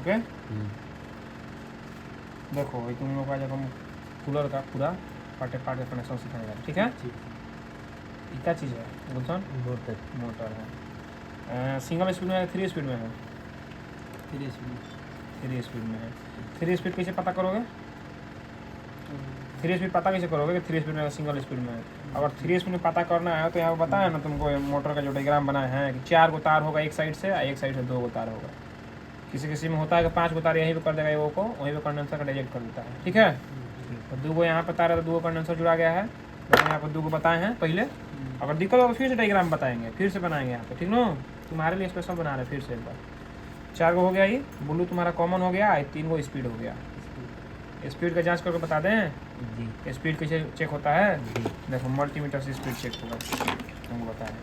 Okay. देखो ये तुम लोग का जब हम कूलर का पूरा पार्ट का कनेक्शन सिखाएंगे, ठीक है। ये क्या चीज़ है गुलशन? मोटर है। सिंगल स्पीड में है, 3 स्पीड में है? 3 स्पीड में है। 3 स्पीड कैसे पता करोगे? 3 स्पीड पता कैसे करोगे कि 3 स्पीड में सिंगल स्पीड में है? अगर 3 स्पीड में पता करना है तो यहाँ पर बताया ना तुमको, मोटर का जो डायग्राम बनाया है कि 4 गो तार होगा एक साइड से, एक साइड से 2 गो तार होगा। किसी किसी में होता है कि 5 गो तार यहीं पे कर देगा वो को, वहीं पे कंडेंसर का डायरेक्ट कर देता है, ठीक है। तो 2 गो यहाँ पे तार है तो 2 गो कंडेंसर जुड़ा गया है। मैंने यहाँ पर 2 गो बताए हैं पहले। अगर दिक्कत होगा फिर से डायग्राम बताएंगे, फिर से बनाएंगे यहाँ पे, ठीक ना। तुम्हारे लिए स्पेशल बना रहे फिर से एक बार। 4 गो हो गया, ये ब्लू तुम्हारा कॉमन हो गया, 3 गो स्पीड हो गया। स्पीड का जांच करके बता दें जी। स्पीड कैसे चेक होता है? देखो मल्टीमीटर से स्पीड चेक होगा, तुमको बताएं।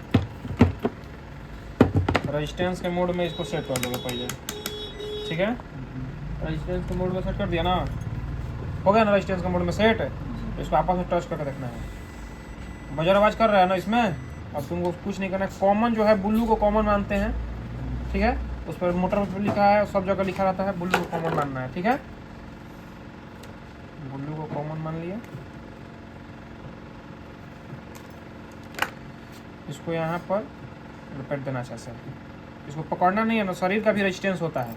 रेजिस्टेंस के मोड में इसको सेट कर दोगे पहले, ठीक है। रेजिस्टेंस के मोड में सेट कर दिया ना, हो गया ना रेजिस्टेंस के मोड में सेट। इसको आपस में टच करके देखना है। बजर आवाज कर रहा है ना इसमें। अब तुमको कुछ नहीं करना है, कॉमन जो है ब्लू को कॉमन मानते हैं, ठीक है। उस पर मोटर में लिखा है, सब जगह लिखा रहता है, ब्लू को कॉमन मानना है, ठीक है। ब्लू को कॉमन मान लिया। इसको यहाँ पर रिपीट देना चाहिए। इसको पकड़ना नहीं है ना, शरीर का भी रेजिस्टेंस होता है,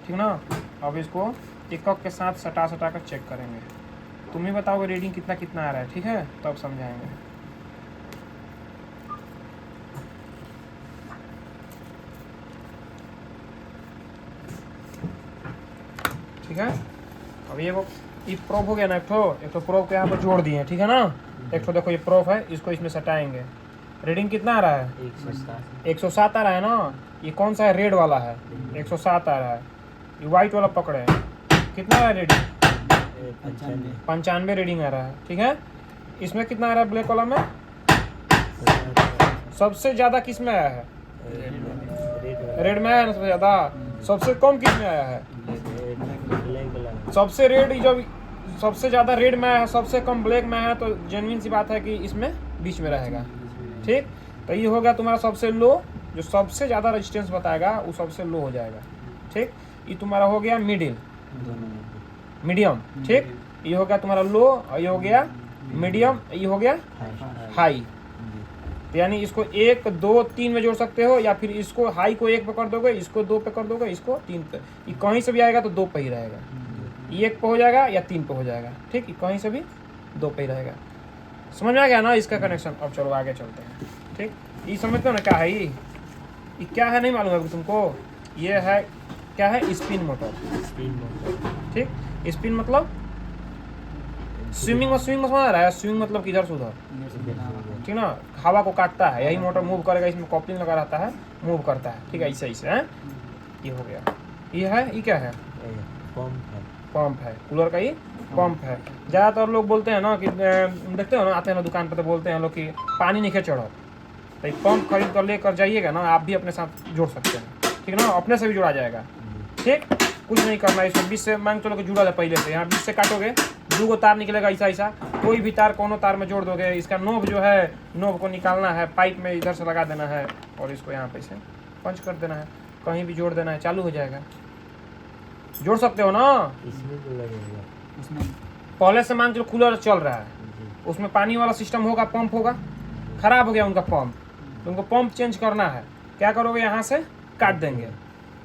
ठीक ना। अब इसको एकक के साथ सटा कर चेक करेंगे। तुम ही बताओगे रीडिंग कितना कितना आ रहा है, ठीक है, तब समझाएंगे। ठीक है। अब ये प्रोब हो गया ना, एक तो प्रोब को यहाँ पर जोड़ दिए, ठीक है ना। एक तो देखो ये प्रोब है, इसको इसमें सटाएंगे। रीडिंग कितना आ रहा है? 107 आ रहा है ना। ये कौन सा है? रेड वाला है, 107 आ रहा है। ये व्हाइट वाला पकड़े हैं, कितना आ रहा है रीडिंग? 95 रीडिंग आ रहा है, ठीक है। इसमें कितना आ रहा है ब्लैक वाला में? सबसे ज्यादा किस में आया है? रेड में आया ना सबसे ज्यादा। सबसे कम किस में आया है? सबसे रेड जब सबसे ज्यादा रेड में आया है, सबसे कम ब्लैक में आया है, तो जेन्युइन सी बात है कि इसमें बीच में रहेगा, ठीक। तो ये हो गया तुम्हारा सबसे लो। जो सबसे ज्यादा रेजिस्टेंस बताएगा वो सबसे लो हो जाएगा, ठीक। ये तुम्हारा हो गया मीडियम, ठीक। ये हो गया तुम्हारा लो, और ये हो गया मीडियम, ये हो गया हाई। यानी इसको 1, 2, 3 में जोड़ सकते हो, या फिर इसको हाई को 1 पे कर दोगे, इसको 2 पे कर दोगे, इसको 3 पे। ये कहीं से भी आएगा तो 2 पे ही रहेगा। 1 पे हो जाएगा या 3 पे हो जाएगा, ठीक। ये कहीं से भी 2 पे ही रहेगा। समझ में आ गया ना इसका कनेक्शन। अब चलो आगे चलते हैं, ठीक। ये समझते हो ना क्या है? ये क्या है नहीं मालूम है तुमको? ये है क्या है? स्पिन मोटर, ठीक। स्पिन मतलब स्विमिंग समझ आ रहा है? स्विंग मतलब किधर से उधर, ठीक ना। हवा को काटता है, यही मोटर मूव करेगा। इसमें कॉपलिंग लगा रहता है, मूव करता है, ठीक है। ऐसे है। ये हो गया। ये है, ये क्या है? पंप है। कूलर का ये पंप है। ज़्यादातर लोग बोलते हैं ना कि देखते हो ना, आते हैं ना दुकान पर तो बोलते हैं लोग कि पानी नहीं चढ़ो। तो ये पंप खरीद कर लेकर जाइएगा ना, आप भी अपने साथ जोड़ सकते हैं, ठीक ना। अपने से भी जोड़ा जाएगा, ठीक। कुछ नहीं करना है। 120 से मांग चलो कि जुड़ा है पहले से। यहाँ 20 से काटोगे, 2 गो तार निकलेगा ऐसा। कोई भी तार कोनो तार में जोड़ दोगे। इसका नोब जो है, नोब को निकालना है, पाइप में इधर से लगा देना है, और इसको यहाँ पे से पंच कर देना है, कहीं भी जोड़ देना है, चालू हो जाएगा। जोड़ सकते हो ना। इसमें पहले से मान चलो कूलर चल रहा है, उसमें पानी वाला सिस्टम होगा, पंप होगा, खराब हो गया उनका पंप, तुमको पंप चेंज करना है। क्या करोगे? यहाँ से काट देंगे।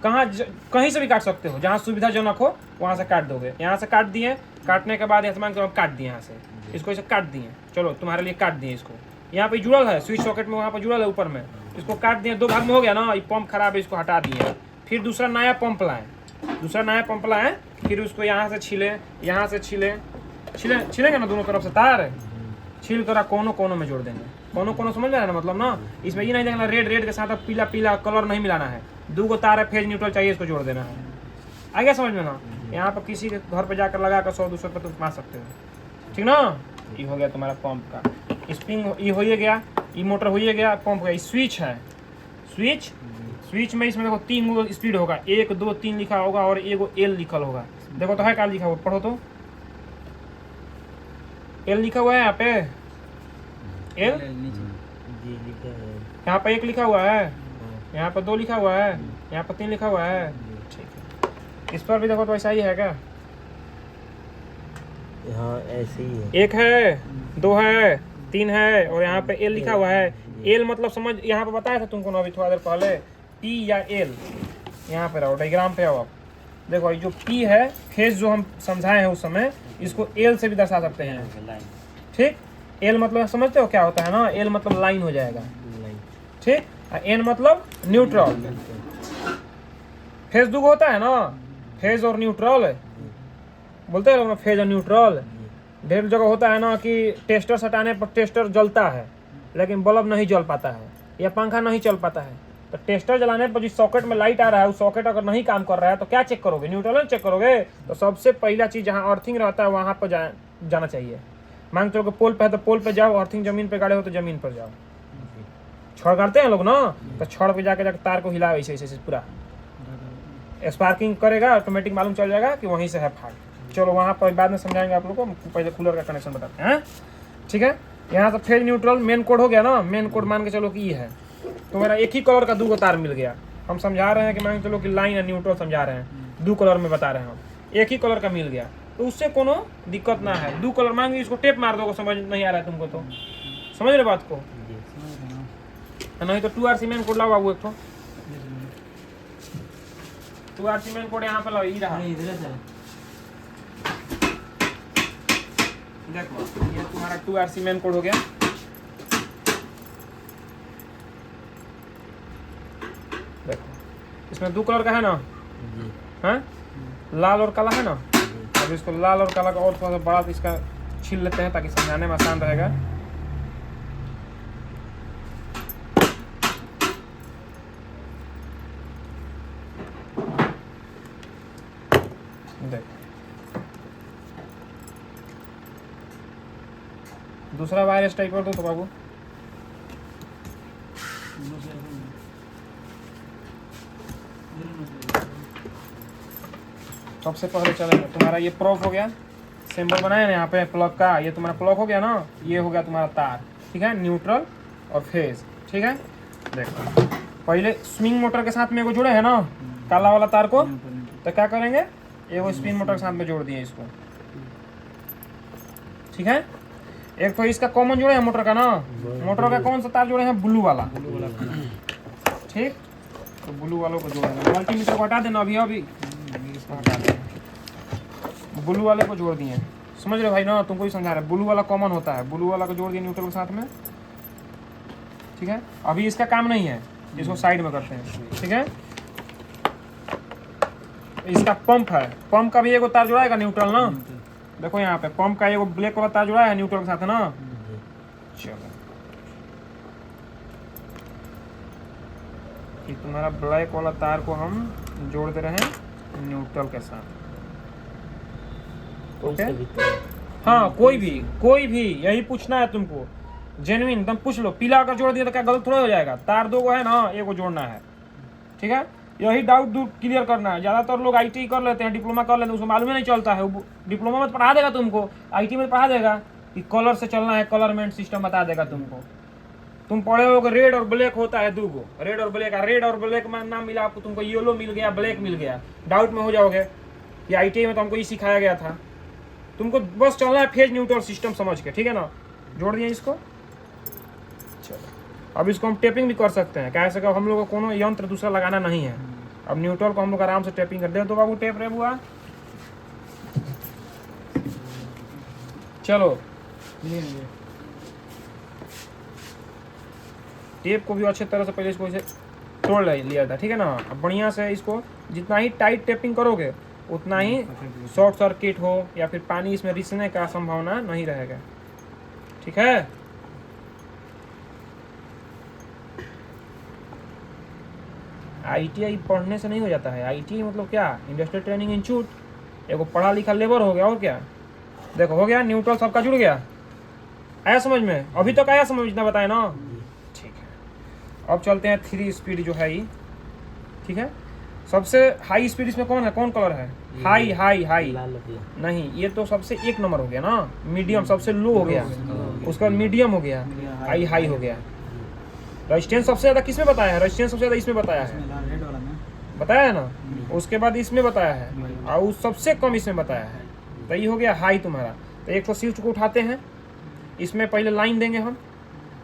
कहीं से भी काट सकते हो, जहाँ सुविधाजनक हो वहाँ से काट दोगे। यहाँ से काट दिए, काटने के बाद यहाँ से मान के काट दिए, यहाँ से इसको ऐसे काट दिए। चलो तुम्हारे लिए काट दिए इसको। यहाँ पे जुड़ल है स्विच सॉकेट में, वहाँ पर जुड़ल है ऊपर में, इसको काट दिए। 2 भाग में हो गया ना। ये पंप खराब है, इसको हटा दिए। फिर दूसरा नया पंप लाएं, फिर उसको यहाँ से छीले, यहाँ से छीलेंगे ना दोनों तरफ से तार, छील कर कोनों में जोड़ देंगे। कोनों समझ रहे हैं ना मतलब ना। इसमें ये नहीं देखना रेड के साथ पीला कलर नहीं मिलाना है। 2 गो तार है, फेज न्यूट्रल चाहिए, इसको जोड़ देना है। आ गया समझ में ना। यहाँ पर किसी के घर पे जाकर लगा कर 100-200 रुपये तुम कमा सकते हो, ठीक ना। ये हो गया तुम्हारा पंप का स्प्रिंग। ये हो गया, ये मोटर हो गया, पंप का स्विच है। स्विच में इसमें देखो 3 गो स्पीड होगा, 1, 2, 3 लिखा होगा, और एगो एल लिखल होगा। देखो तो है क्या लिखा हुआ, पढ़ो तो। एल लिखा हुआ है यहाँ पे, एल यहाँ पे 1 लिखा हुआ है, यहाँ पर 2 लिखा हुआ है, यहाँ पर 3 लिखा हुआ है, ठीक है। इस पर भी देखो तो ऐसा ही है क्या? हाँ ऐसे ही है। 1 है, 2 है, 3 है और यहाँ पे एल लिखा हुआ है। एल मतलब समझ, यहाँ पे बताया था तुमको ना अभी थोड़ा देर पहले, पी या एल। यहाँ पे रहो, डायग्राम पे आओ आप। देखो ये जो पी है, फेज जो हम समझाए हैं उस समय, इसको एल से भी दर्शा सकते हैं। ठीक, एल मतलब समझते हो क्या होता है ना? एल मतलब लाइन हो जाएगा। ठीक, एन मतलब न्यूट्रल। फेज दो होता है ना, फेज और न्यूट्रल बोलते हैं लोग ना, फेज और न्यूट्रल। ढेर जगह होता है ना कि टेस्टर हटाने पर टेस्टर जलता है लेकिन बल्ब नहीं जल पाता है, या पंखा नहीं चल पाता है। तो टेस्टर जलाने पर जिस सॉकेट में लाइट आ रहा है उस सॉकेट अगर नहीं काम कर रहा है तो क्या चेक करोगे? न्यूट्रल चेक करोगे। तो सबसे पहला चीज जहाँ अर्थिंग रहता है वहां पर जाना चाहिए। मांग चलो पोल पे है तो पोल पे जाओ, अर्थिंग जमीन पे गाड़े हो तो जमीन पर जाओ। छड़ गाड़ते हैं लोग ना, तो छड़ पे जाके तार को हिलाओ ऐसे ऐसे पूरा, स्पार्किंग करेगा, ऑटोमेटिक मालूम चल जाएगा कि वहीं से है फाल्ट। चलो वहां पर बाद में समझाएंगे आप लोगों को, पहले कूलर का कनेक्शन बताते हैं। ठीक है, यहाँ से फेज न्यूट्रल मेन कोड हो गया ना। मेन कोड मान के चलो कि ये है, तो मेरा एक ही कलर का 2 तार मिल गया। हम समझा रहे हैं कि मान के चलो कि लाइन और न्यूट्रल समझा रहे हैं, 2 कलर में बता रहे हैं हम, एक ही कलर का मिल गया तो उससे कोनो दिक्कत ना है। 2 कलर मांगे, इसको टेप मार दो, समझ नहीं आ रहा है तुमको तो समझ रहे बात को, नहीं तो 2RC मेन कोड लाओ बाबू एक तो। 2RC मेन कोड यहाँ पे लाओ, ये रहा। देखो ये तुम्हारा 2RC मेन कोड हो गया। देखो इसमें 2 कलर का है ना, हैं? लाल और काला है ना। अब इसको लाल और काला का और थोड़ा सा बड़ा इसका छील लेते हैं ताकि समझाने में आसान रहेगा। देखो दूसरा वायर स्ट्राइक कर दो तो बाबू। सबसे पहले चलेगा तुम्हारा ये प्रोफ हो गया, सिंबल बनाया ना यहाँ पे प्लग का, ये तुम्हारा प्लग हो गया ना। ये हो गया तुम्हारा तार, ठीक है, न्यूट्रल और फेज। ठीक है, देखो पहले स्विंग मोटर के साथ में एगो जुड़े है ना काला वाला तार को, तो क्या करेंगे, एगो स्पिन मोटर के साथ में जोड़ दिए इसको। ठीक है, एक तो इसका कॉमन जोड़े है मोटर का ना, मोटर का कौन सा तार जोड़े हैं? ब्लू वाला। ठीक, तो ब्लू वालों को जोड़ेंगे। मल्टीमीटर को हटा देना अभी, अभी इसको हटा देना, ब्लू वाले को जोड़ दिए। समझ रहे भाई ना, तुमको ही समझा रहे। ब्लू वाला कॉमन होता है, ब्लू वाला को जोड़ दिए न्यूट्रल के साथ में। ठीक है, अभी इसका काम नहीं है, इसको साइड में करते हैं। ठीक है, इसका पंप है, पंप का भी एगो तार जुड़ाएगा न्यूट्रल ना। देखो यहाँ पे पंप का एगो ब्लैक वाला तार जुड़ा है न्यूट्रल के साथ है ना। चलो ये तुम्हारा ब्लैक वाला तार को हम जोड़ दे रहे हैं न्यूट्रल के साथ। ओके, हाँ कोई भी यही पूछना है तुमको, जेन्युइन एकदम पूछ लो। पीला अगर जोड़ दिया तो क्या गलत थोड़ा हो जाएगा? तार 2 है ना, एगो जोड़ना है। ठीक है, यही डाउट दूर क्लियर करना है। ज़्यादातर लोग ITI कर लेते हैं, डिप्लोमा कर लेते हैं, उसको मालूम ही नहीं चलता है। डिप्लोमा में पढ़ा देगा तुमको, ITI में पढ़ा देगा कि कलर से चलना है, कलरमेंट सिस्टम बता देगा तुमको। तुम पढ़े हो रेड और ब्लैक होता है 2 रेड और ब्लैक, रेड और ब्लैक में नाम मिला आपको, तुमको येलो मिल गया, ब्लैक मिल गया, डाउट में हो जाओगे कि ITI में तो हमको ये सिखाया गया था। तुमको बस चलना है फेज न्यूट्रल सिस्टम समझ के। ठीक है ना, जोड़ दिया इसको। चलो अब इसको हम टेपिंग भी कर सकते हैं, कैसे कि हम लोग को कोनो यंत्र दूसरा लगाना नहीं है। अब न्यूट्रल को हम लोग आराम से टेपिंग कर दे। तो बाबू टेप रे बुआ, चलो टेप को भी अच्छे तरह से पहले इसको इसे तोड़ लिया था। ठीक है ना, अब बढ़िया से इसको जितना ही टाइट टेपिंग करोगे उतना ही शॉर्ट सर्किट हो या फिर पानी इसमें रिसने का संभावना नहीं रहेगा। ठीक है, ITI पढ़ने से नहीं हो जाता है। ITI मतलब क्या? इंडस्ट्रियल ट्रेनिंग इंस्टीट्यूट, एगो पढ़ा लिखा लेबर हो गया और क्या। देखो हो गया, न्यूट्रल सबका जुड़ गया, आया समझ में? अभी तक आया समझ, जितना बताया ना। ठीक है, अब चलते हैं 3 स्पीड जो है ये। ठीक है, सबसे हाई स्पीड इसमें कौन है, कौन कलर है? हाई हाई हाई नहीं, ये तो सबसे 1 नंबर हो गया ना। मीडियम सबसे लो हो गया, उसका बाद मीडियम हो गया, हाई हाई हो गया। रेजिस्टेंस सबसे ज्यादा किसमें बताया है? रेजिस्टेंस सबसे ज्यादा इसमें बताया है, बताया है ना। उसके बाद इसमें बताया है और उस सबसे कम इसमें बताया है। तो ये हो गया हाई तुम्हारा। तो एक तो स्विच को उठाते हैं, इसमें पहले लाइन देंगे हम।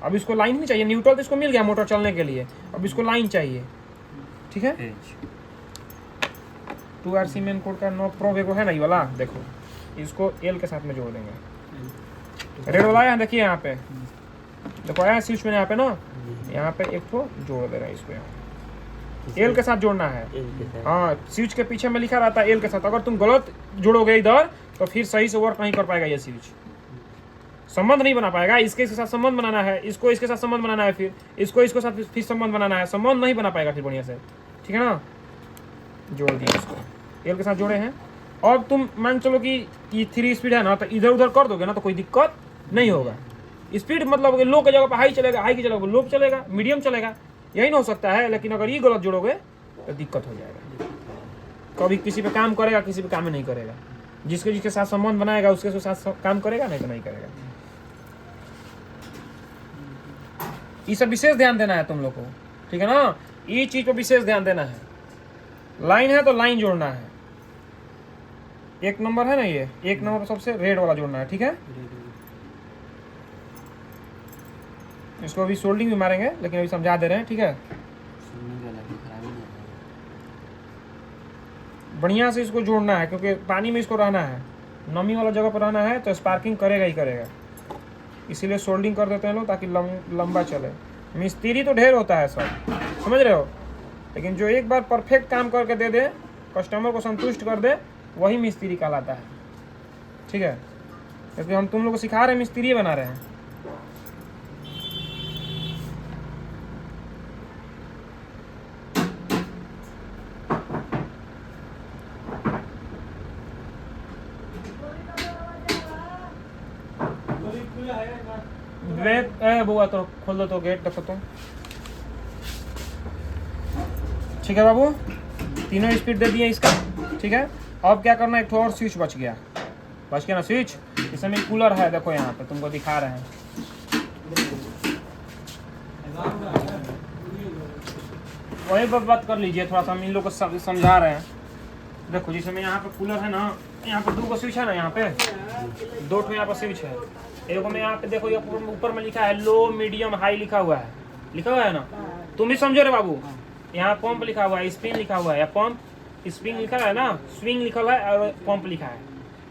अब इसको लाइन नहीं चाहिए, न्यूट्रल तो इसको मिल गया मोटर चलने के लिए, अब इसको लाइन चाहिए। ठीक है, 2RC मेन कोड का नो प्रो वेगो है ना ये वाला, देखो इसको एल के साथ में जोड़ देंगे। रेड वाला है देखिए यहाँ पे, देखो आया स्विच में यहाँ पे ना, यहाँ पे एक तो जोड़ दे रहा है इसको, यहाँ एल के साथ जोड़ना है। हाँ, स्विच के पीछे में लिखा रहता है एल के साथ। अगर तुम गलत जोड़ोगे इधर तो फिर सही से वर्क नहीं कर पाएगा ये स्विच, संबंध नहीं बना पाएगा। इसके साथ संबंध बनाना है, इसको इसके साथ संबंध बनाना है, फिर इसको इसके साथ फिर संबंध बनाना है, संबंध नहीं बना पाएगा फिर बढ़िया से। ठीक है ना, जोड़ दिया इसको, एल के साथ जोड़े हैं। अब तुम मान चलो कि ये 3 स्पीड है ना, तो इधर उधर कर दोगे ना तो कोई दिक्कत नहीं होगा। स्पीड मतलब लो की जगह पर हाई चलेगा, हाई की जगह पर लो चलेगा, मीडियम चलेगा, यही ना हो सकता है। लेकिन अगर ये गलत जोड़ोगे तो दिक्कत हो जाएगा, कभी किसी पे काम करेगा, किसी पे काम नहीं करेगा। जिसके जिसके साथ संबंध बनाएगा उसके साथ काम करेगा, नहीं तो नहीं करेगा। ये सब विशेष ध्यान देना है तुम लोग को, ठीक है ना, ये चीज पर विशेष ध्यान देना है। लाइन है तो लाइन जोड़ना है, 1 नंबर है ना, ये 1 नंबर सबसे रेड वाला जोड़ना है। ठीक है, इसको अभी सोल्डिंग भी मारेंगे, लेकिन अभी समझा दे रहे हैं। ठीक है, बढ़िया से इसको जोड़ना है, क्योंकि पानी में इसको रहना है, नमी वाला जगह पर रहना है तो स्पार्किंग करेगा ही करेगा। इसीलिए सोल्डिंग कर देते हैं लोग ताकि लंबा चले। मिस्त्री तो ढेर होता है सब, समझ रहे हो, लेकिन जो एक बार परफेक्ट काम करके दे दे, कस्टमर को संतुष्ट कर दे, वही मिस्त्री कहलाता है। ठीक है, क्योंकि हम तुम लोग को सिखा रहे हैं, मिस्त्री बना रहे हैं। बुआ तो खोल दो तो गेट, देखो तुम। ठीक है बाबू, तीनों स्पीड दे दिए इसका। ठीक है, अब क्या करना है, एक तो और स्विच बच गया ना स्विच। इसमें कूलर है, देखो यहाँ पे तुमको दिखा रहे हैं। वही बात कर लीजिए, थोड़ा सा हम इन लोग को समझा रहे हैं। देखो जिसमें यहाँ पे कूलर है ना, यहाँ पे 2 स्विच है ना, यहाँ पे 2 यहाँ पे स्विच है। एक में यहाँ पे देखो, ये ऊपर में लिखा है लो मीडियम हाई लिखा हुआ है ना, तुम भी समझो रे बाबू। यहाँ पंप लिखा हुआ है, स्पिन लिखा हुआ है, या पंप स्पिन लिखा है ना, स्विंग लिखा हुआ है और पंप लिखा है।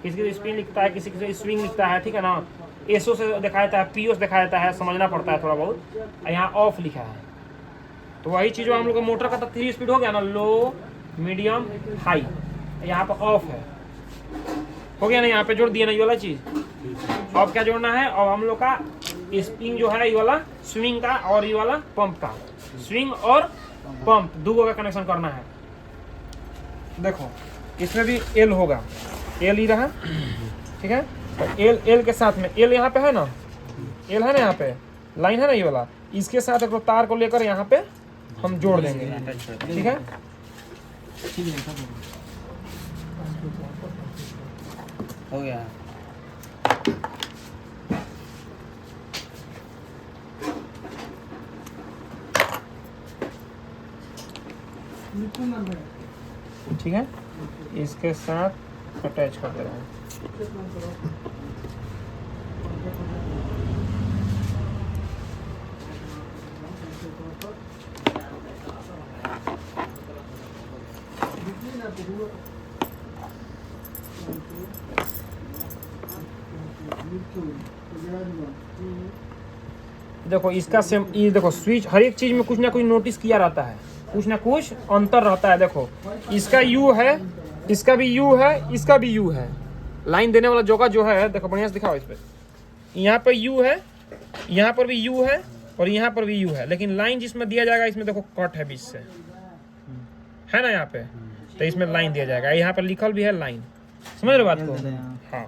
किसी किसी स्पिन लिखता है, किसी किसी स्विंग लिखता है। ठीक है ना, एसओ से दिखाया जाता है, पीओ से दिखाया जाता है, समझना पड़ता है थोड़ा बहुत। यहाँ ऑफ लिखा है, तो वही चीज़ हम लोग का मोटर का तो 3 स्पीड हो गया ना, लो मीडियम हाई। यहाँ पर ऑफ है, हो गया ना, यहाँ पे जोड़ दिया ना ये वाला चीज़। अब क्या जोड़ना है, अब हम लोग का स्प्रिंग जो है, ये वाला स्विंग का और ये वाला पंप का, स्विंग और पंप 2 का कनेक्शन करना है। देखो इसमें भी एल होगा, एल ही रहा। ठीक है, तो एल के साथ में एल यहाँ पे है ना, एल है ना, यहाँ पे लाइन है ना ये वाला, इसके साथ एक तार को लेकर यहाँ पे हम जोड़ देंगे। ठीक है, हो गया। ठीक है, इसके साथ अटैच कर दे रहे हैं। देखो इसका सेम, ये देखो स्विच, हर एक चीज में कुछ ना कुछ नोटिस किया रहता है, कुछ ना कुछ अंतर रहता है। देखो इसका यू है, इसका भी यू है, इसका भी यू है। लाइन देने वाला जगह जो है, देखो बढ़िया से दिखाओ इस पे, यहाँ पर यू है, यहाँ पर भी यू है और यहाँ पर भी यू है, लेकिन लाइन जिसमें दिया जाएगा इसमें देखो कट है बीच से, है ना यहाँ पे, तो इसमें लाइन दिया जाएगा। यहाँ पर लिखल भी है लाइन, समझ रहे बात को। हाँ,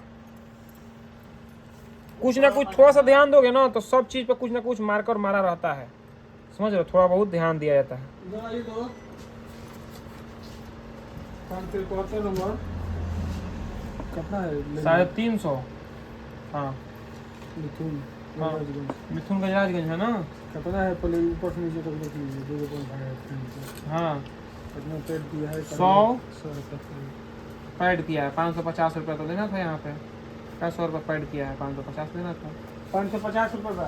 कुछ ना कुछ थोड़ा सा ध्यान दोगे ना तो सब चीज पे कुछ ना कुछ मार्कर मारा रहता है, समझ रहे हो, थोड़ा बहुत ध्यान दिया जाता है। कितना है? 350। हाँ मिथुन गजराजगंज है ना। कितना है? पहले ऊपर से नीचे तक देख लीजिए, 2.5। हाँ 100 पैड किया है, 550 रुपया तो देना था यहाँ पे। क्या 100 रुपये पैड किया है, 550 देना था। 550 रुपये बा।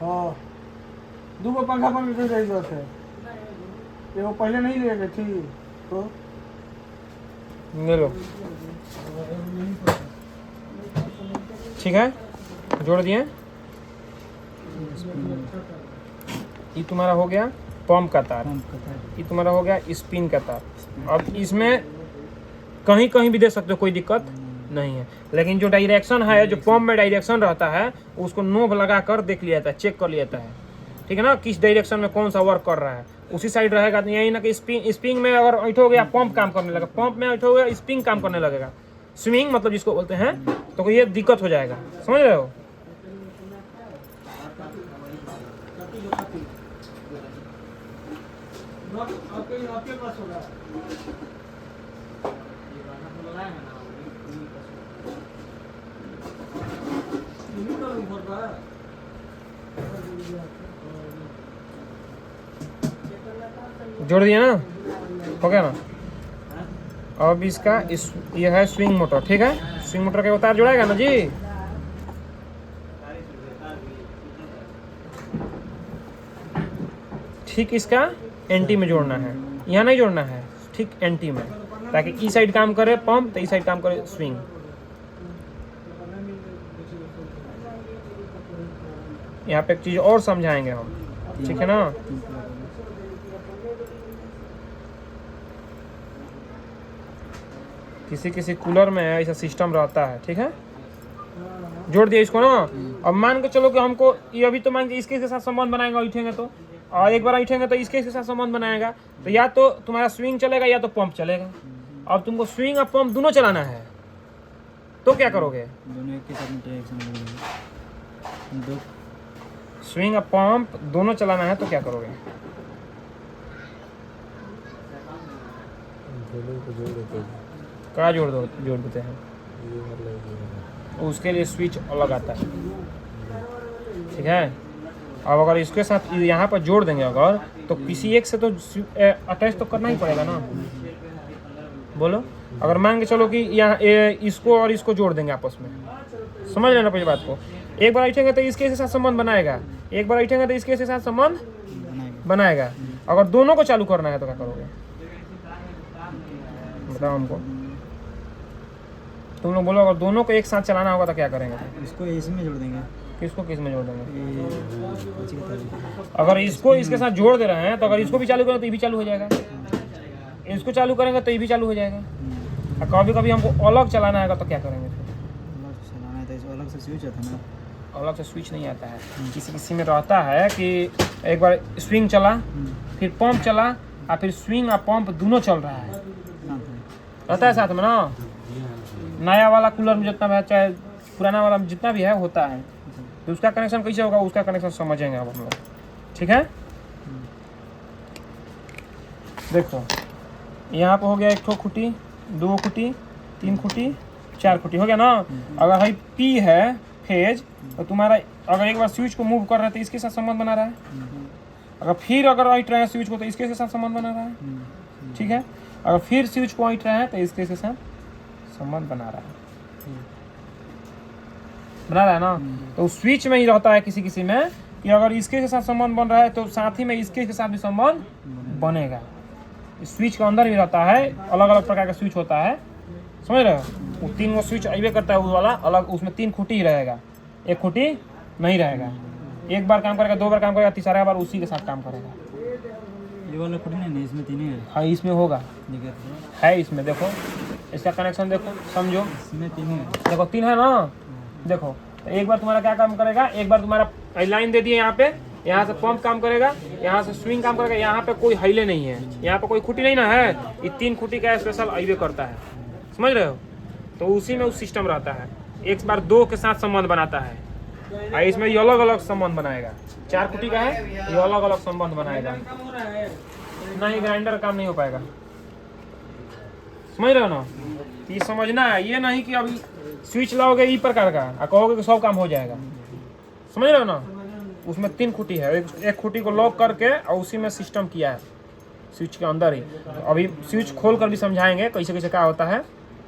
हाँ 2 गो पंखा पर मिल जाएगी बात है। ये वो पहले नहीं लेके थी तो ले लो, ठीक है, जोड़ दिए। ये तुम्हारा हो गया पंप का तार, ये तुम्हारा हो गया स्पिन का तार। अब इसमें कहीं कहीं भी दे सकते हो, कोई दिक्कत नहीं है, लेकिन जो डायरेक्शन है, जो पंप में डायरेक्शन रहता है, उसको नोब लगा कर देख लिया जाता है, चेक कर लिया जाता है, ठीक है ना, किस डायरेक्शन में कौन सा वर्क कर रहा है, उसी साइड रहेगा। तो यही ना कि स्पिन में अगर ऐठोगे पंप काम करने लगेगा, पंप में ऐठोगे स्पिन काम करने लगेगा, स्विंग मतलब जिसको बोलते हैं, तो ये दिक्कत हो जाएगा, समझ रहे हो। आपके पास होगा। जोड़ दिया ना, हो गया ना। अब इसका ये है स्विंग मोटर, ठीक है, स्विंग मोटर के तार जोड़ाएगा ना जी। ठीक, इसका एंटी में जोड़ना है, यहाँ नहीं जोड़ना है, ठीक एंटी में, ताकि ई साइड काम करे पंप तो ई साइड काम करे स्विंग। यहाँ पे एक चीज और समझाएंगे हम, ठीक है ना। किसी किसी कूलर में ऐसा सिस्टम रहता है, ठीक है। जोड़ दिया इसको ना। अब मान के चलो कि हमको ये अभी तो मान के इसके साथ संबंध बनाएगा, उठेंगे तो, और एक बार उठेंगे तो इसके साथ संबंध बनाएगा, तो या तो तुम्हारा स्विंग चलेगा या तो पंप चलेगा। अब तुमको स्विंग और पंप दोनों चलाना है, तो क्या करोगे, दोनों एक के साथ में डायरेक्शन बदलेंगे। दो स्विंग और पंप दोनों चलाना है तो क्या करोगे, क्या जोड़ देते हैं, उसके लिए स्विच अलग आता है, ठीक है। अब अगर इसके साथ यहाँ पर जोड़ देंगे अगर, तो किसी एक से तो अटैच तो करना ही पड़ेगा ना, बोलो। अगर मान के चलो कि यहाँ इसको और इसको जोड़ देंगे आपस में, समझ लेना पहले बात को। एक बार बैठेंगे तो इसके साथ संबंध बनाएगा, एक बार बैठेंगे तो इसके साथ संबंध बनाएगा। अगर दोनों को चालू करना है तो क्या करोगे, बताओ हमको, तुम लोग बोलो। अगर दोनों को एक साथ चलाना होगा तो क्या करेंगे, इसको इसमें जोड़ देंगे। किसको किस में जोड़ देंगे, अगर इसको इसके साथ जोड़ दे रहे हैं तो अगर इसको भी चालू करें तो ये भी चालू हो जाएगा, इसको चालू करेंगे तो ये भी चालू हो जाएगा। और कभी कभी हमको अलग चलाना है तो क्या करेंगे, चलाना है तो अलग से स्विच आता है ना, अलग से स्विच नहीं आता है। किसी किसी में रहता है कि एक बार स्विंग चला, फिर पंप चला, और फिर स्विंग और पंप दोनों चल रहा है, रहता है साथ में ना। नया वाला कूलर में जितना भी है, चाहे पुराना वाला में जितना भी है, होता है। तो उसका कनेक्शन कैसे होगा, उसका कनेक्शन समझेंगे अब हम लोग, ठीक है। देखो यहाँ पे हो गया एक ठो खुटी, 2 खुटी, 3 खुटी, 4 खुटी, हो गया ना। अगर भाई पी है फेज, तो तुम्हारा अगर एक बार स्विच को मूव कर रहे हैं तो इसके साथ संबंध बना रहा है, अगर फिर अगर ऐट रहे हैं स्विच को तो इसके साथ संबंध बना रहा है, ठीक है। अगर फिर स्विच को ऐट रहे हैं तो इसके साथ संबंध बना रहा है ना। तो स्विच में ही रहता है किसी किसी में कि अगर इसके साथ संबंध बन रहा है तो साथ ही में इसके साथ भी संबंध बनेगा। स्विच के अंदर भी रहता है, अलग अलग प्रकार का स्विच होता है, समझ रहे हो। वो 3 वो स्विच अइबे करता है, वो वाला अलग, उसमें 3 खुटी ही रहेगा, एक खुटी नहीं रहेगा। एक बार काम करेगा, 2 बार काम करेगा, तीसरा बार उसी के साथ काम करेगा। ये वाला खुटी नहीं, इसमें 3 ही है। हाँ इसमें होगा, है इसमें, देखो इसका कनेक्शन देखो, समझो, इसमें 3 है, देखो 3 है ना। देखो तो एक बार तुम्हारा क्या काम करेगा, एक बार तुम्हारा लाइन दे दिए यहाँ पे, यहाँ से पंप काम करेगा, यहाँ से स्विंग काम करेगा, यहाँ पे कोई हाईले नहीं है, यहाँ पे कोई खुटी नहीं ना है, ये 3 खुटी का स्पेशल हाईवे करता है, समझ रहे हो। तो उसी में उस सिस्टम रहता है, एक बार 2 के साथ संबंध बनाता है, और इसमें ये अलग अलग संबंध बनाएगा। 4 खुटी का है, ये अलग अलग संबंध बनाएगा, नहीं ग्राइंडर काम नहीं हो पाएगा, समझ रहे हो ना। ये समझना है, ये नहीं कि अभी स्विच लाओगे ई प्रकार का और कहोगे कि सब काम हो जाएगा, समझ रहे हो ना। उसमें 3 खूंटी है, एक खूंटी को लॉक करके और उसी में सिस्टम किया है स्विच के अंदर ही। तो अभी स्विच खोल कर भी समझाएंगे कैसे कैसे क्या होता है,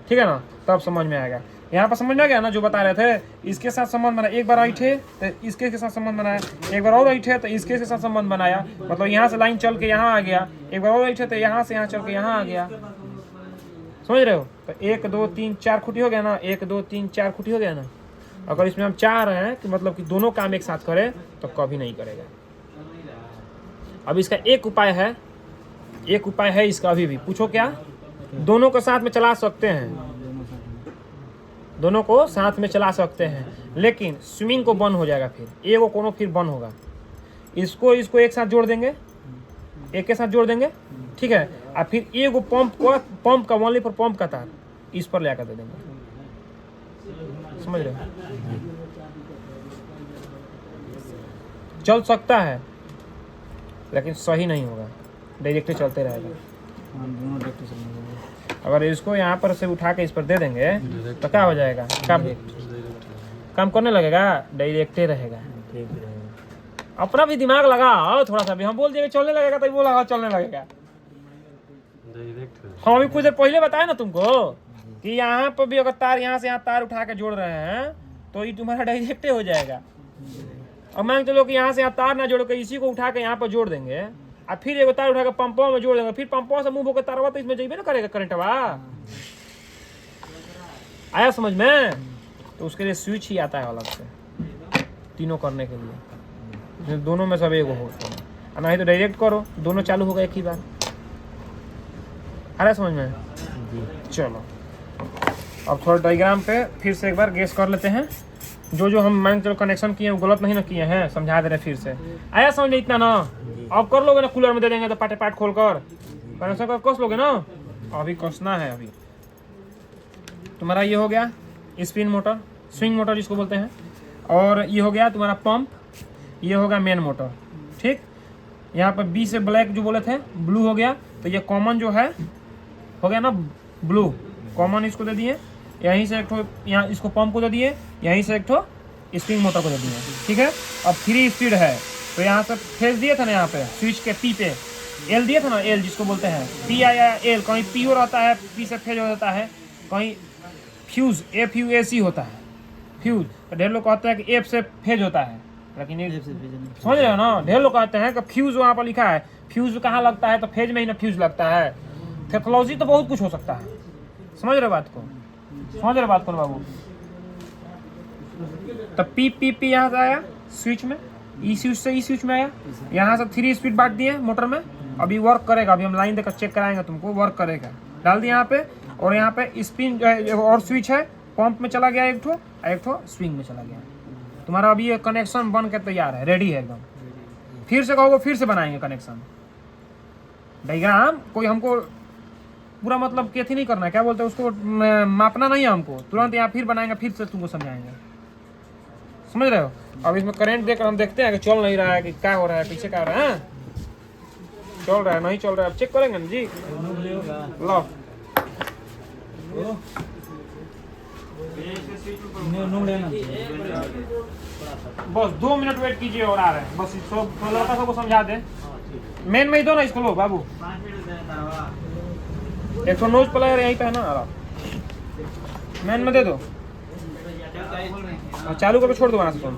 ठीक है ना, तब समझ में आएगा। यहाँ पर समझ में आ गया ना जो बता रहे थे, इसके साथ संबंध बनाया, एक बार ऐठे तो इसके साथ संबंध बनाया, एक बार और ऐठे तो इसके साथ संबंध बनाया, मतलब यहाँ से लाइन चल के यहाँ आ गया, एक बार और ऐठे तो यहाँ से यहाँ चल के यहाँ आ गया, समझ रहे हो। तो 1 2 3 4 खूंटी हो गया ना, 1 2 3 4 खूंटी हो गया ना। अगर इसमें हम चाह रहे हैं कि मतलब कि दोनों काम एक साथ करें तो कभी नहीं करेगा। अब इसका एक उपाय है इसका, अभी भी पूछो क्या, दोनों को साथ में चला सकते हैं, दोनों को साथ में चला सकते हैं, लेकिन स्विंग को बंद हो जाएगा, फिर एगो कोनो फिर बंद होगा। इसको एक साथ जोड़ देंगे, एक के साथ जोड़ देंगे, ठीक है, और फिर एगो पंप का ओनली पर पंप का तार इस पर ले आकर दे देंगे, समझ रहे हो। चल सकता है लेकिन सही नहीं होगा, डायरेक्ट चलते रहेगा। दोनों डायरेक्ट चलेंगे। अगर इसको यहाँ पर से उठा के इस पर दे देंगे तो क्या हो जाएगा, काम करने लगेगा, डायरेक्टे रहेगा। अपना भी दिमाग लगाओ थोड़ा सा भी, हम बोल दिए चलने लगेगा तो बोला चलने लगेगा। हम अभी कुछ देर पहले बताया ना तुमको कि यहाँ पर भी अगर तार यहाँ से यहाँ तार उठा के जोड़ रहे हैं तो ये तुम्हारा डायरेक्टे हो जाएगा। अब मान चलो कि यहाँ से यहाँ तार ना जोड़ के इसी को उठा के यहाँ पर जोड़ देंगे और फिर एगो तार उठा के पंपों में जोड़ देंगे, फिर पंपों से मुंह होकर तारवा तो इसमें जाइबे ना करेगा करंटवा। आया समझ में। तो उसके लिए स्विच ही आता है अलग से तीनों करने के लिए, दोनों में सब एगो होता है, नहीं तो डायरेक्ट करो दोनों चालू होगा एक ही बार। आ रहा समझ में। चलो अब थोड़ा डायग्राम पे फिर से एक बार गेस कर लेते हैं, जो जो हम मान चलो कनेक्शन किए वो गलत नहीं ना किए हैं, समझा दे रहे फिर से। आया समझ में इतना ना, अब कर लोगे ना, कूलर में दे देंगे तो पाटे पाट खोल कर कनेक्शन कर कस लोगे ना। अभी कसना है, अभी तुम्हारा ये हो गया स्पिन मोटर, स्विंग मोटर जिसको बोलते हैं, और ये हो गया तुम्हारा पंप, ये हो गया मेन मोटर, ठीक। यहाँ पर बी से ब्लैक जो बोले थे ब्लू हो गया, तो ये कॉमन जो है हो गया ना ब्लू, कॉमन इसको दे दिए, यहीं से एक ठो यहाँ इसको पंप को दे दिए, यहीं से एक ठो स्प्रिंग मोटर को दे दिए, ठीक है। अब 3 स्पीड है तो यहाँ से फेज दिए थे ना, यहाँ पे स्विच के पी पे एल दिए थे ना, एल जिसको बोलते हैं पी या एल, कहीं पी हो रहता है, पी से फेज हो जाता है, कहीं फ्यूज FUAC होता है फ्यूज, तो ढेर लोग कहते हैं कि एफ से फेज होता है, लेकिन ये समझ रहे हो ना, ढेर लोग कहते हैं कि फ्यूज वहाँ पर लिखा है, फ्यूज कहाँ लगता है, तो फेज में ही ना फ्यूज लगता है। टेक्नोलॉजी तो बहुत कुछ हो सकता है, समझ रहे बात को, समझ रहे बात को ना बाबू। तब पी यहाँ से आया स्विच में, ई स्विच से ई स्विच में आया, यहाँ से 3 स्पीड बांट दिए मोटर में, अभी वर्क करेगा, अभी हम लाइन देकर चेक कराएंगे तुमको, वर्क करेगा। डाल दिया यहाँ पे, और यहाँ पे स्पिन और स्विच है, पंप में चला गया एक ठो स्विंग में चला गया। तुम्हारा अभी ये कनेक्शन बन के तैयार है, रेडी है एकदम। फिर से कहोगे फिर से बनाएंगे कनेक्शन, डायग्राम कोई हमको पूरा मतलब कैथी नहीं करना है, क्या बोलते हैं उसको, मापना नहीं है हमको, तुरंत यहाँ फिर बनाएंगे, फिर से तुमको समझाएंगे, समझ रहे हो। अब इसमें करंट देकर हम देखते हैं कि चल नहीं रहा है कि क्या हो रहा है, पीछे क्या हो रहा है, चल रहा है नहीं चल रहा है, अब चेक करेंगे ना जी। लो बस 2 मिनट वेट कीजिए और आ रहे हैं, बस सब लड़का सबको समझा दे। मेन में ही दो ना इसको, लो बाबू एक नोज प्लेयर यहीं पे है ना, मेन में दे दो, चालू करके छोड़ दो वहाँ से तुम।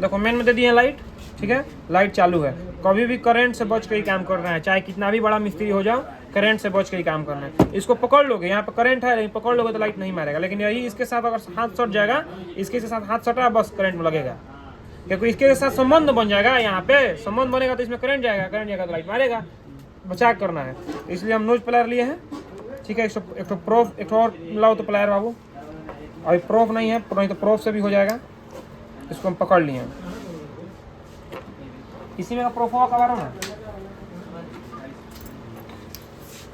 देखो मेन में दे दिए लाइट, ठीक है, लाइट चालू है। कभी भी करंट से बच के ही काम करना है, चाहे कितना भी बड़ा मिस्त्री हो जाओ, करंट से बच के ही काम करना है। इसको पकड़ लोगे, यहाँ पे करंट है, लेकिन पकड़ लोगे तो लाइट नहीं मारेगा, लेकिन यही इसके साथ अगर हाथ सट जाएगा, इसके साथ हाथ सटा बस करंट में लगेगा, क्योंकि इसके साथ संबंध बन जाएगा, यहाँ पे संबंध बनेगा तो इसमें करंट जाएगा तो लाइट मारेगा, बचा करना है। इसलिए हम नोज प्लेयर लिए हैं, ठीक है। एक तो प्रोफ, एक और लाओ तो प्लेयर बाबू, अभी प्रोफ नहीं है, नहीं तो प्रोफ से भी हो जाएगा। इसको हम पकड़ लिए हैं, इसी में का प्रोफ होगा कबारो ना,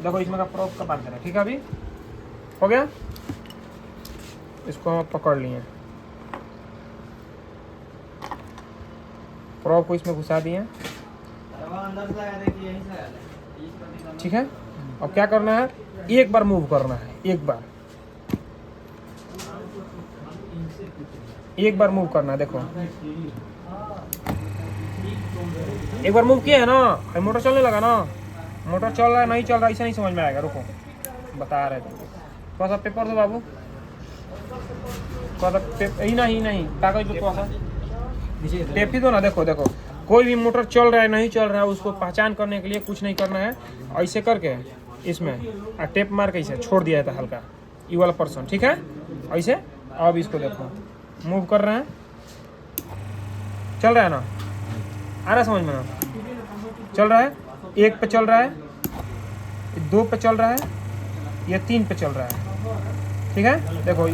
देखो इसमें का प्रोफ का बात करें, ठीक है। अभी हो गया, इसको हम पकड़ लिए, प्रोफ को इसमें घुसा दिए, ठीक है। अब क्या करना है, एक बार मूव करना है, एक बार मूव करना है। देखो एक बार मूव किया है ना, मोटर चलने लगा ना, मोटर चल रहा है नहीं चल रहा है इसे नहीं समझ में आएगा। रुको बता रहे थे, थोड़ा सा पेपर दो बाबू, थोड़ा सा ही नहीं कागज दो, थोड़ा सा टेप ही दो ना। देखो देखो कोई भी मोटर चल रहा है नहीं चल रहा है उसको पहचान करने के लिए कुछ नहीं करना है, ऐसे करके इसमें टेप मार के इसे छोड़ दिया था हल्का, ये वाला पर्सन, ठीक है ऐसे। अब इसको देखो मूव कर रहे हैं, चल रहा है ना, आ रहा है समझ में ना, चल रहा है, 1 पे चल रहा है, 2 पे चल रहा है, ये 3 पे चल रहा है, ठीक है देखो,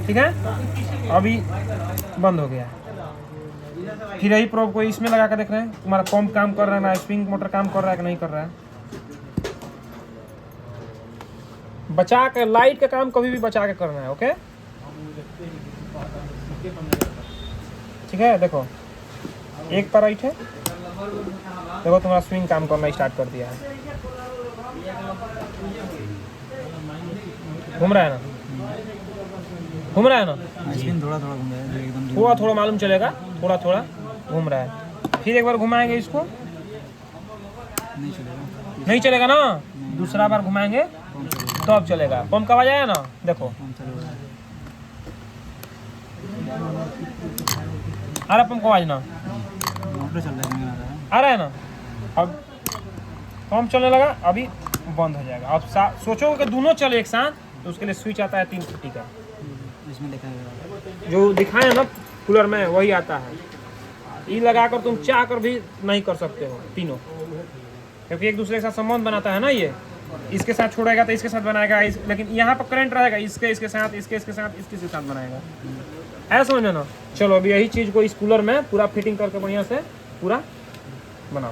ठीक है अभी बंद हो गया। फिर यही प्रोब को इसमें लगा कर देख रहे हैं तुम्हारा पंप काम कर रहा है ना, स्प्रिंग मोटर काम कर रहा है कि नहीं कर रहा है। बचा के लाइट का काम कभी भी बचा के करना है, ओके ठीक है। देखो एक पर राइट है, देखो तुम्हारा स्विंग काम करना स्टार्ट कर दिया है, घूम रहा है ना, घूम रहा है ना, स्पिन थोड़ा थोड़ा घूम रहा है, एकदम थोड़ा थोड़ा मालूम चलेगा, थोड़ा थोड़ा घूम रहा है। फिर एक बार घुमाएंगे इसको, नहीं चलेगा। नहीं चलेगा ना, दूसरा बार घुमाएंगे तो अब चलेगा। पंप का आवाज आया ना, देखो पंप चालू हो रहा है। आ रहा पंप का आवाज ना, मोटर चल रहा है, नहीं आ रहा है। आ रहा है ना। अब पंप चलने लगा, अभी बंद हो जाएगा। अब सोचो कि दोनों चले एक साथ, तो उसके लिए स्विच आता है 3 फुटी का, इसमें लिखा है जो दिखाए ना कूलर में वही आता है। ये लगाकर तुम चाह कर भी नहीं कर सकते हो तीनों, क्योंकि एक दूसरे के साथ संबंध बनाता है ना। ये इसके साथ छोड़ेगा तो इसके साथ बनाएगा, लेकिन यहाँ पर करंट रहेगा, इसके साथ, इसके साथ, इसके साथ बनाएगा, ऐसा समझो ना। चलो अभी यही चीज़ को इस कूलर में पूरा फिटिंग करके बढ़िया से पूरा बनाओ।